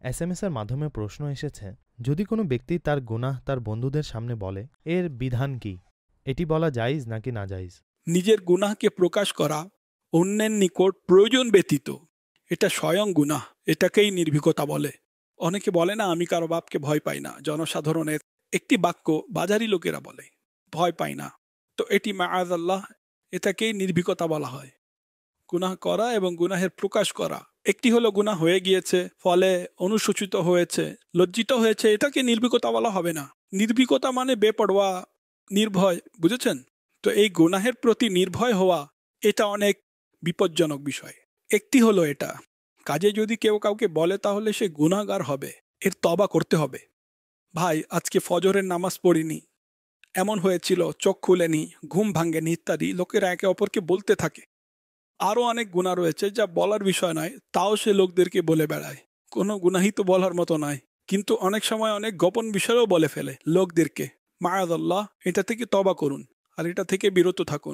SMS এর মাধ্যমে প্রশ্ন এসেছে, যদি কোনো ব্যক্তি তার গুনাহ তার বন্ধুদের সামনে বলে, এর বিধান কি? এটি বলা জায়েজ নাকি না জায়েজ? নিজের গুনাহকে প্রকাশ করা অন্যের নিকট প্রয়োজন ব্যতীত এটা স্বয়ং গুনাহ, এটাকেই নির্ভীকতা বলে। অনেকে বলে না, আমি কারো বাপকে ভয় পাই না। জনসাধারণের একটি বাক্য বাজারি লোকেরা বলে, ভয় পাই না। তো এটি মাআযাল্লাহ, এটাকেই নির্ভীকতা বলা হয়। গুনাহ করা এবং গুনাহের প্রকাশ করা, একটি হলো গুনাহ হয়ে গিয়েছে, ফলে অনুশোচিত হয়েছে, লজ্জিত হয়েছে, এটাকে নির্ভীকতা বলা হবে না। নির্ভীকতা মানে বেপরোয়া, নির্ভয়, বুঝেছেন? তো এই গুনাহের প্রতি নির্ভয় হওয়া এটা অনেক বিপজ্জনক বিষয়। একটি হলো এটা, কাজে যদি কেউ কাউকে বলে তাহলে সে গুনাহগার হবে, এর তওবা করতে হবে। ভাই, আজকে ফজরের নামাজ পড়িনি, এমন হয়েছিল, চোখ খুলেনি, ঘুম ভাঙ্গেনি ইত্যাদি লোকেরা একে অপরকে বলতে থাকে। আরও অনেক গুনাহ রয়েছে যা বলার বিষয় নয়, তাও সে লোকদেরকে বলে বেড়ায়। কোনো গুনাহই তো বলার মতো নয়, কিন্তু অনেক সময় অনেক গোপন বিষয়ও বলে ফেলে লোকদেরকে। মাআযাল্লাহ, এটা থেকে তওবা করুন আর এটা থেকে বিরত থাকুন।